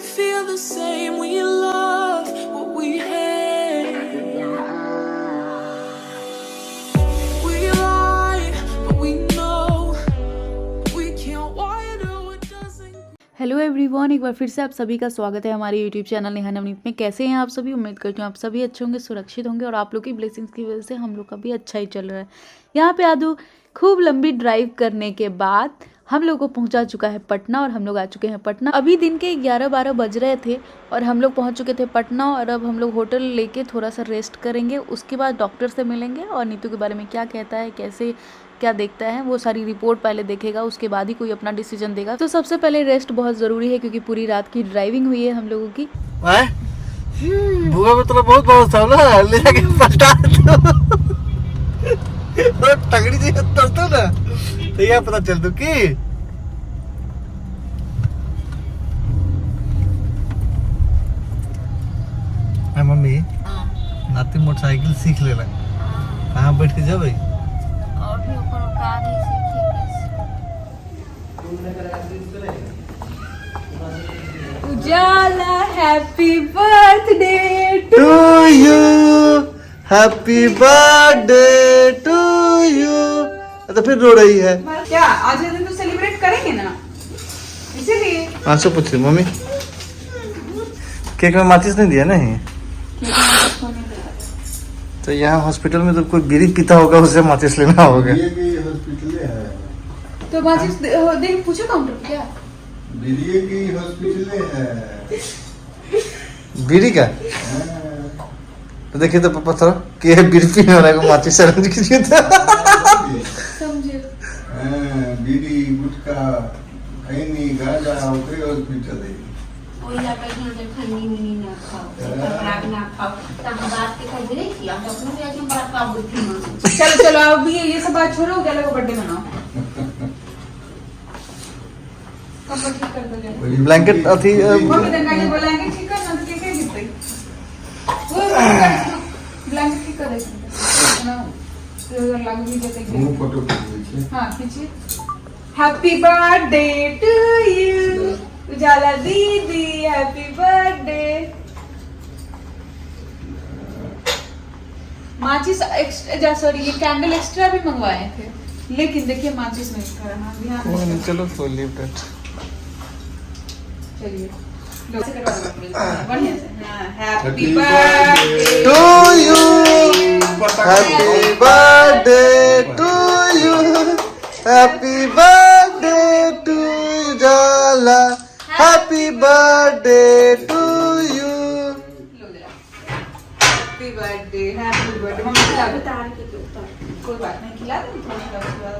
feel the same. We love what we hate. We lie, but we know we can't. Why do it doesn't. Hello everyone, एक बार फिर से आप सभी का स्वागत है हमारे यूट्यूब चैनल नेहा नवनीत में। कैसे हैं आप सभी? उम्मीद करती हूँ आप सभी अच्छे होंगे, सुरक्षित होंगे और आप लोग की ब्लेसिंग्स की वजह से हम लोग का भी अच्छा ही चल रहा है। यहाँ पे आदू खूब लंबी ड्राइव करने के बाद हम लोग को पहुँचा चुका है पटना और हम लोग आ चुके हैं पटना। अभी दिन के 11-12 बज रहे थे और हम लोग पहुँच चुके थे पटना और अब हम लोग होटल लेके थोड़ा सा रेस्ट करेंगे। उसके बाद डॉक्टर से मिलेंगे और नीतू के बारे में क्या कहता है, कैसे क्या देखता है, वो सारी रिपोर्ट पहले देखेगा, उसके बाद ही कोई अपना डिसीजन देगा। तो सबसे पहले रेस्ट बहुत ज़रूरी है क्योंकि पूरी रात की ड्राइविंग हुई है हम लोगों की। भूखा में तो बहुत था ना, ले जाके पलटा तो तगड़ी जी तो ना, तो यह पता चल दो कि मम्मी नाती मोटरसाइकिल सीख लेना, कहाँ बैठ के जाओ उजाला happy birthday to you, happy birthday to you. तो फिर रो रही है क्या? आज दिन तो सेलिब्रेट करेंगे ना, इसीलिए। आंसू पूछ रही मम्मी, केक में माचिस नहीं दिया नहीं? तो यहाँ हॉस्पिटल में तो कोई बीड़ी पीता होगा, उससे माचिस लेना होगा। तो माचिस देख पूछो काउंटर पे, क्या बीड़ी की हॉस्पिटल है? बीड़ी का तो देखिए तो पापा थोड़ा कि बीड़ी पीने वाला को माचिस अरेंज कीजिए था। समझे? बीड़ी गुटखा खैनी गांजा ओकरे हॉस्पिटल है। ओइला पैसा जब खन्नी मिनी ना खाओ, खराब ना खाओ, तब बात के कह दे कि हम अपने भी आज बड़ा का बुद्धि मानो। चलो चलो अब ये सब बात छोड़ो, उजाला का बर्थडे मनाओ। कब ठीक कर दोगे? ब्लैंकेट अथी मम्मी दंगा के बोलेंगे ठीक कर ना, तो क्या गिरते वो ब्लैंकेट ठीक कर देते ना, तो लागू भी जैसे मुंह फोटो खींचिए। हां खींचिए। हैप्पी बर्थडे टू यू उजाला दीदी, हैप्पी बर्थडे। माचिस एक्स्ट्रा, सॉरी ये कैंडल एक्स्ट्रा भी मंगवाए थे, लेकिन देखिए माचिस नहीं था। हाँ ध्यान चलो फॉर लीव दैट। चलिए बढ़िया से। हाँ happy birthday to you, happy birthday to you, happy birthday to Ujala, happy birthday to you. Happy birthday mummy खिला दो, तार के ऊपर कोई बात नहीं, खिला दो थोड़ा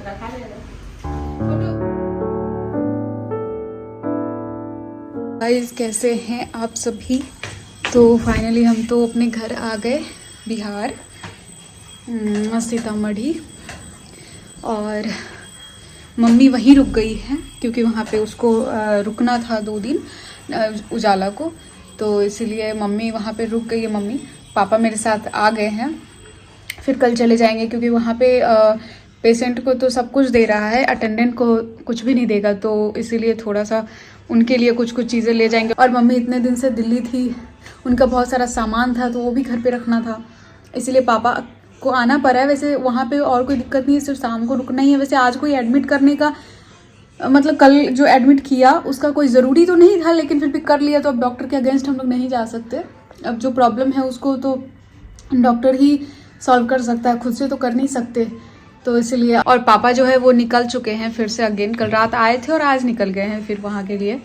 रखा रहेगा। गाइस कैसे हैं आप सभी? तो फाइनली हम तो अपने घर आ गए बिहार, सीतामढ़ी, और मम्मी वहीं रुक गई है क्योंकि वहाँ पे उसको रुकना था 2 दिन उजाला को, तो इसीलिए मम्मी वहाँ पे रुक गई है। मम्मी पापा मेरे साथ आ गए हैं, फिर कल चले जाएंगे क्योंकि वहाँ पे पेशेंट को तो सब कुछ दे रहा है, अटेंडेंट को कुछ भी नहीं देगा, तो इसीलिए थोड़ा सा उनके लिए कुछ चीज़ें ले जाएंगे। और मम्मी इतने दिन से दिल्ली थी, उनका बहुत सारा सामान था तो वो भी घर पे रखना था, इसीलिए पापा को आना पड़ा है। वैसे वहाँ पे और कोई दिक्कत नहीं है, सिर्फ शाम को रुकना ही है। वैसे आज कोई एडमिट करने का, मतलब कल जो एडमिट किया उसका कोई ज़रूरी तो नहीं था, लेकिन फिर भी कर लिया, तो अब डॉक्टर के अगेंस्ट हम लोग नहीं जा सकते। अब जो प्रॉब्लम है उसको तो डॉक्टर ही सॉल्व कर सकता है, खुद से तो कर नहीं सकते, तो इसलिए। और पापा जो है वो निकल चुके हैं फिर से अगेन, कल रात आए थे और आज निकल गए हैं फिर वहाँ के लिए।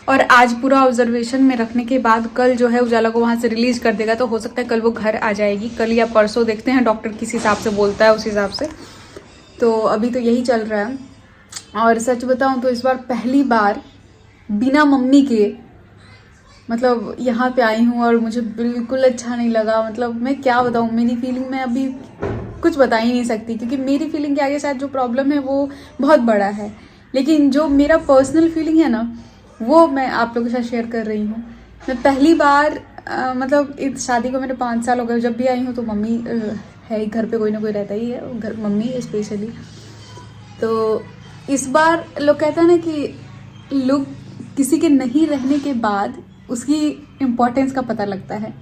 और आज पूरा ऑब्जर्वेशन में रखने के बाद कल जो है उजाला को वहाँ से रिलीज कर देगा, तो हो सकता है कल वो घर आ जाएगी, कल या परसों, देखते हैं डॉक्टर किस हिसाब से बोलता है उस हिसाब से। तो अभी तो यही चल रहा है। और सच बताऊँ तो इस बार पहली बार बिना मम्मी के मतलब यहाँ पे आई हूँ और मुझे बिल्कुल अच्छा नहीं लगा। मतलब मैं क्या बताऊँ, मेरी फीलिंग में अभी कुछ बता ही नहीं सकती क्योंकि मेरी फीलिंग के आगे शायद जो प्रॉब्लम है वो बहुत बड़ा है, लेकिन जो मेरा पर्सनल फीलिंग है ना वो मैं आप लोगों के साथ शेयर कर रही हूँ। मैं पहली बार मतलब इस शादी को मेरे 5 साल हो गए, जब भी आई हूँ तो मम्मी है ही घर पे, कोई ना कोई रहता ही है घर, मम्मी स्पेशली। तो इस बार लोग कहते हैं ना कि लुक किसी के नहीं रहने के बाद उसकी इम्पोर्टेंस का पता लगता है।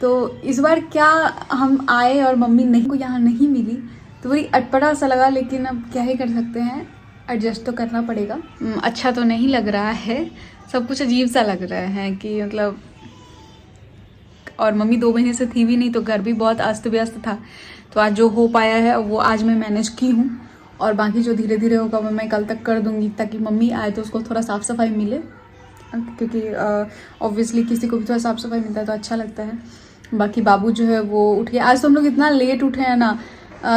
तो इस बार क्या हम आए और मम्मी नहीं को यहाँ नहीं मिली तो वही अटपटा सा लगा, लेकिन अब क्या ही कर सकते हैं, एडजस्ट तो करना पड़ेगा। अच्छा तो नहीं लग रहा है, सब कुछ अजीब सा लग रहा है कि मतलब, और मम्मी 2 महीने से थी भी नहीं तो घर भी बहुत अस्त व्यस्त था। तो आज जो हो पाया है वो आज मैं मैनेज की हूँ, और बाकी जो धीरे धीरे होगा वो मैं कल तक कर दूँगी, ताकि मम्मी आए तो उसको थोड़ा साफ़ सफाई मिले, क्योंकि ऑब्वियसली किसी को भी थोड़ा साफ़ सफाई मिलता है तो अच्छा लगता है। बाकी बाबू जो है वो उठ गया। आज तो हम लोग इतना लेट उठे हैं ना,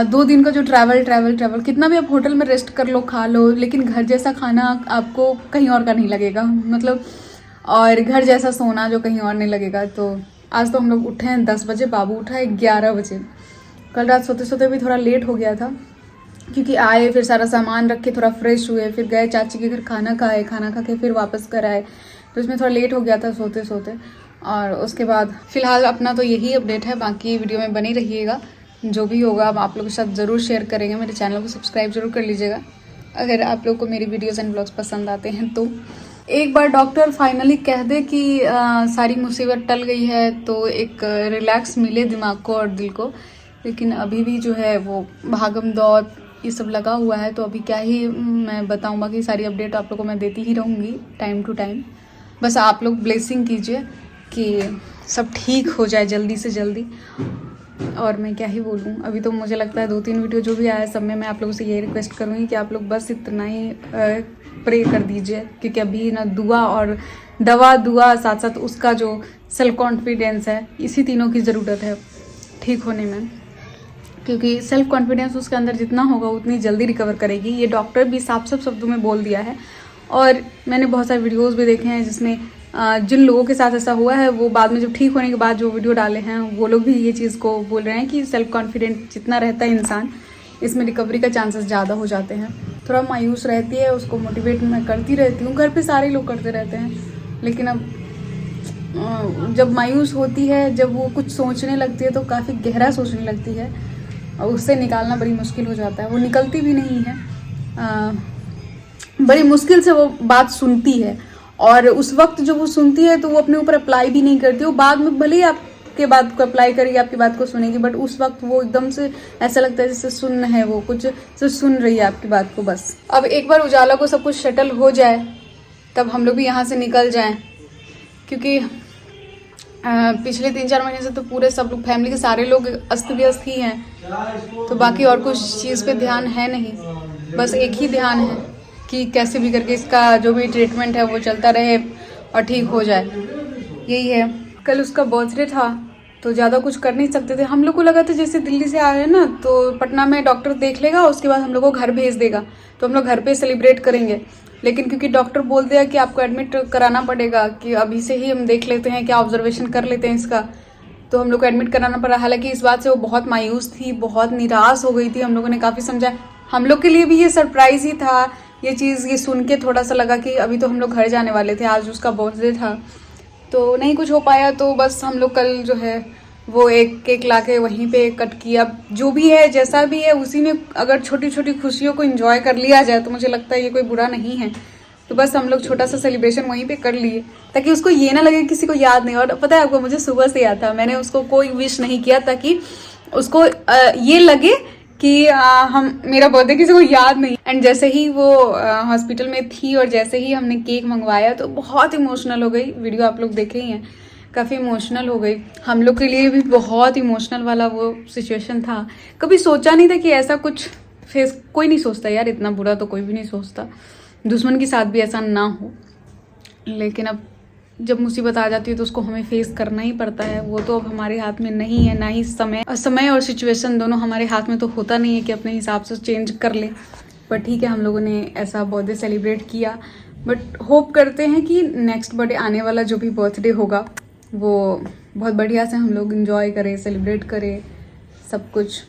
2 दिन का जो ट्रैवल कितना भी आप होटल में रेस्ट कर लो खा लो, लेकिन घर जैसा खाना आपको कहीं और का नहीं लगेगा, मतलब, और घर जैसा सोना जो कहीं और नहीं लगेगा। तो आज तो हम लोग उठे हैं 10 बजे, बाबू उठा है 11 बजे। कल रात सोते सोते भी थोड़ा लेट हो गया था, क्योंकि आए फिर सारा सामान रख के थोड़ा फ्रेश हुए, फिर गए चाची के घर खाना खाए, खाना खा के फिर वापस कर आए, तो इसमें थोड़ा लेट हो गया था सोते सोते। और उसके बाद फिलहाल अपना तो यही अपडेट है, बाकी वीडियो में बनी रहिएगा, जो भी होगा अब आप लोगों के साथ ज़रूर शेयर करेंगे। मेरे चैनल को सब्सक्राइब जरूर कर लीजिएगा अगर आप लोग को मेरी वीडियोज़ एंड ब्लॉग्स पसंद आते हैं तो। एक बार डॉक्टर फाइनली कह दे कि सारी मुसीबत टल गई है तो एक रिलैक्स मिले दिमाग को और दिल को, लेकिन अभी भी जो है वो भागम दौड़ ये सब लगा हुआ है। तो अभी क्या ही मैं बताऊँ, बाकी सारी अपडेट आप लोगों को मैं देती ही रहूँगी टाइम टू टाइम। बस आप लोग ब्लेसिंग कीजिए कि सब ठीक हो जाए जल्दी से जल्दी। और मैं क्या ही बोलूँ, अभी तो मुझे लगता है 2-3 वीडियो जो भी आया सब में मैं आप लोगों से यही रिक्वेस्ट करूँगी कि आप लोग बस इतना ही प्रे कर दीजिए, क्योंकि अभी ना दुआ और दुआ साथ साथ उसका जो सेल्फ कॉन्फिडेंस है, इसी तीनों की ज़रूरत है ठीक होने में। क्योंकि सेल्फ कॉन्फिडेंस उसके अंदर जितना होगा उतनी जल्दी रिकवर करेगी। ये डॉक्टर भी साफ साफ शब्दों में बोल दिया है, और मैंने बहुत सारे वीडियोस भी देखे हैं जिसमें जिन लोगों के साथ ऐसा हुआ है वो बाद में जब ठीक होने के बाद जो वीडियो डाले हैं वो लोग भी ये चीज़ को बोल रहे हैं कि सेल्फ कॉन्फिडेंट जितना रहता है इंसान, इसमें रिकवरी का चांसेस ज़्यादा हो जाते हैं। थोड़ा मायूस रहती है, उसको मोटिवेट मैं करती रहती हूँ, घर पे सारे लोग करते रहते हैं, लेकिन अब जब मायूस होती है, जब वो कुछ सोचने लगती है तो काफ़ी गहरा सोचने लगती है, और उससे निकालना बड़ी मुश्किल हो जाता है। वो निकलती भी नहीं है, बड़ी मुश्किल से वो बात सुनती है, और उस वक्त जो वो सुनती है तो वो अपने ऊपर अप्लाई भी नहीं करती। वो बाद में भले ही आपके बात को अप्लाई करेगी, आपकी बात को सुनेगी, बट उस वक्त वो एकदम से ऐसा लगता है जैसे सुन है, वो कुछ से सुन रही है आपकी बात को बस। अब एक बार उजाला को सब कुछ सेटल हो जाए तब हम लोग भी यहाँ से निकल जाएं, क्योंकि पिछले 3-4 महीने से तो पूरे सब लोग फैमिली के सारे लोग अस्त व्यस्त ही हैं, तो बाकी और कुछ चीज़ पे ध्यान है नहीं, बस एक ही ध्यान है कि कैसे भी करके इसका जो भी ट्रीटमेंट है वो चलता रहे और ठीक हो जाए, यही है। कल उसका बर्थडे था तो ज़्यादा कुछ कर नहीं सकते थे। हम लोग को लगा था जैसे दिल्ली से आए हैं ना तो पटना में डॉक्टर देख लेगा, उसके बाद हम लोग को घर भेज देगा तो हम लोग घर पे सेलिब्रेट करेंगे। लेकिन क्योंकि डॉक्टर बोल दिया कि आपको एडमिट कराना पड़ेगा, कि अभी से ही हम देख लेते हैं, क्या ऑब्जर्वेशन कर लेते हैं इसका, तो हम लोग को एडमिट कराना पड़ा। हालांकि इस बात से वो बहुत मायूस थी, बहुत निराश हो गई थी। हम लोगों ने काफ़ी समझा, हम लोग के लिए भी ये सरप्राइज ही था ये चीज़। ये सुन के थोड़ा सा लगा कि अभी तो हम लोग घर जाने वाले थे, आज उसका बर्थडे था तो नहीं कुछ हो पाया। तो बस हम लोग कल जो है वो एक केक ला के वहीं पे कट किया। जो भी है जैसा भी है उसी में अगर छोटी छोटी खुशियों को एंजॉय कर लिया जाए तो मुझे लगता है ये कोई बुरा नहीं है। तो बस हम लोग छोटा सा सेलिब्रेशन वहीं पे कर लिए ताकि उसको ये ना लगे किसी को याद नहीं। और पता है आपको, मुझे सुबह से याद था, मैंने उसको कोई विश नहीं किया ताकि उसको ये लगे कि मेरा बर्थडे किसी को याद नहीं। एंड जैसे ही वो हॉस्पिटल में थी और जैसे ही हमने केक मंगवाया तो बहुत इमोशनल हो गई। वीडियो आप लोग देखे ही हैं, काफ़ी इमोशनल हो गई। हम लोग के लिए भी बहुत इमोशनल वाला वो सिचुएशन था। कभी सोचा नहीं था कि ऐसा कुछ फेस, कोई नहीं सोचता यार, इतना बुरा तो कोई भी नहीं सोचता, दुश्मन के साथ भी ऐसा ना हो। लेकिन अब जब मुसीबत आ जाती है तो उसको हमें फेस करना ही पड़ता है। वो तो अब हमारे हाथ में नहीं है, ना ही समय और सिचुएशन दोनों हमारे हाथ में तो होता नहीं है कि अपने हिसाब से चेंज कर ले। पर ठीक है, हम लोगों ने ऐसा बर्थडे सेलिब्रेट किया। बट होप करते हैं कि नेक्स्ट बर्थडे आने वाला जो भी बर्थडे होगा वो बहुत बढ़िया से हम लोग इंजॉय करें, सेलिब्रेट करें, सब कुछ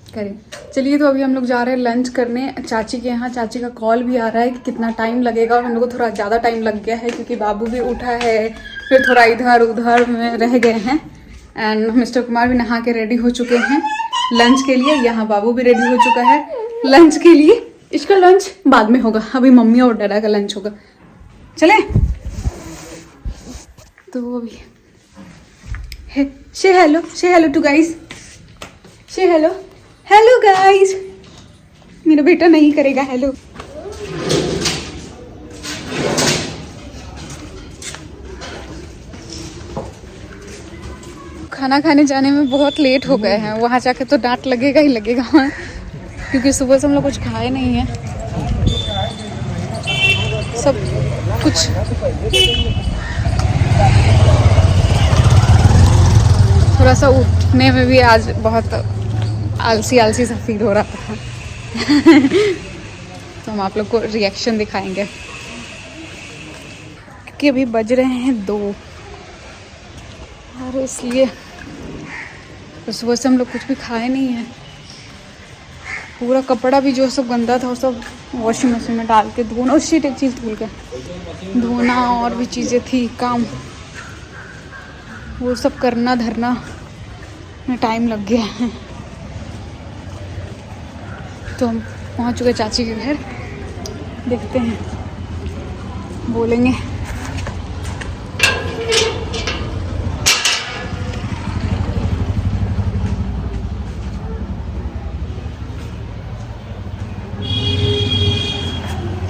करें। चलिए, तो अभी हम लोग जा रहे हैं लंच करने चाची के यहाँ। चाची का कॉल भी आ रहा है कि कितना टाइम लगेगा, और हम लोग को थोड़ा ज़्यादा टाइम लग गया है क्योंकि बाबू भी उठा है, फिर थोड़ा इधर उधर में रह गए हैं। एंड मिस्टर कुमार भी नहा के रेडी हो चुके हैं लंच के लिए। यहाँ बाबू भी रेडी हो चुका है लंच के लिए। इसका लंच बाद में होगा, अभी मम्मी और डैडा का लंच होगा। चले तो अभी से हेलो टू गाइस, से हेलो गाइस। मेरा बेटा नहीं करेगा हेलो। खाना खाने जाने में बहुत लेट हो गए हैं, वहाँ जाके तो डांट लगेगा ही लगेगा, क्योंकि सुबह से हम लोग कुछ खाए नहीं है। सब कुछ थोड़ा सा उठने में भी आज बहुत आलसी सा फील हो रहा था। तो हम आप लोग को रिएक्शन दिखाएंगे, क्योंकि अभी बज रहे हैं 2 और इसलिए तो सुबह से हम लोग कुछ भी खाए नहीं है। पूरा कपड़ा भी जो सब गंदा था वो सब वॉशिंग मशीन में डाल के धोना, उसी एक चीज़ धुल के धोना, और भी चीज़ें थी काम, वो सब करना धरना में टाइम लग गया है। तो हम पहुंच चुके चाची के घर, देखते हैं बोलेंगे।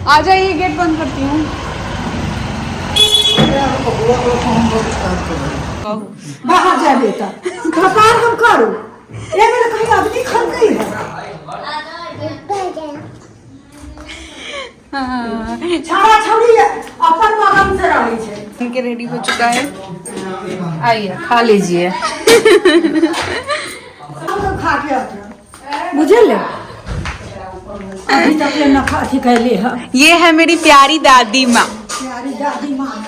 आ जाइए, गेट बंद करती हूँ। बाहर जा बेटा, कपार हम करू ये मेरे कहीं आदमी खन गई है। छाड़ा छौड़ी अपन मगन से रही छे। इनके रेडी हो चुका है, आइए खा लीजिए। हम लोग खा के आते बुझे ले। अभी तक ले न खा थी कहले है। ये है मेरी प्यारी दादी माँ। प्यारी दादी माँ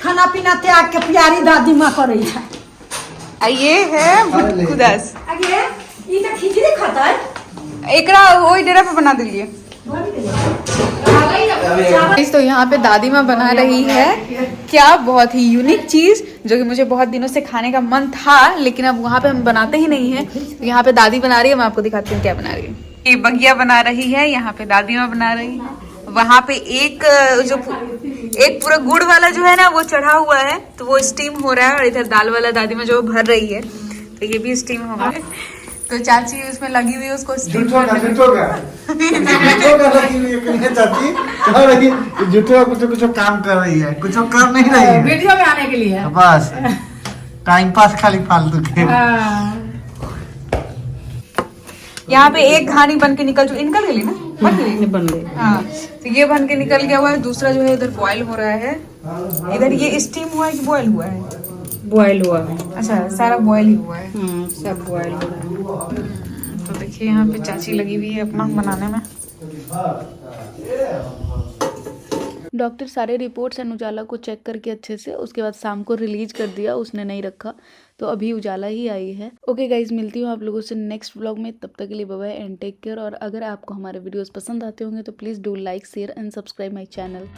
खाना पीना त्याग के प्यारी दादी माँ करे है। ये है खुदास। आगे ई त खिचड़ी खाता है। एकरा वही डेरा पे बना दिलिए। तो यहाँ पे दादी माँ बना रही है क्या बहुत ही यूनिक चीज, जो कि मुझे बहुत दिनों से खाने का मन था, लेकिन अब वहाँ पे हम बनाते ही नहीं है। तो यहाँ पे दादी बना रही है, मैं आपको दिखाती हूँ क्या बना रही है। ये बगिया बना रही है, यहाँ पे दादी माँ बना रही है। वहाँ पे एक पूरा गुड़ वाला जो है ना वो चढ़ा हुआ है, तो वो स्टीम हो रहा है, और इधर दाल वाला दादी माँ जो भर रही है, तो ये भी स्टीम होगा। तो चाची उसमें लगी हुई है, उसको स्टीम झूठो कुछ काम कर रही है, कुछ कर नहीं रही है, वीडियो में आने के लिए बस टाइम पास खाली फालतू के। यहाँ पे एक घानी बन के निकल गई ना, बन गई। हाँ, तो ये बन के निकल गया हुआ है। दूसरा जो है इधर बॉयल हो रहा है। इधर ये स्टीम हुआ है कि बॉयल हुआ है? बॉयल हुआ है। अच्छा, सारा बॉयल ही हुआ है। सब बॉयल हो रहा है। तो देखिए यहाँ पे चाची लगी हुई है अपना बनाने में। डॉक्टर सारे रिपोर्ट्स एंड उजाला को चेक करके अच्छे से उसके बाद शाम को रिलीज कर दिया, उसने नहीं रखा, तो अभी उजाला ही आई है। ओके गाइज, मिलती हूँ आप लोगों से नेक्स्ट व्लॉग में। तब तक के लिए bye bye and take care. और अगर आपको हमारे वीडियोस पसंद आते होंगे तो please do like share and subscribe my channel.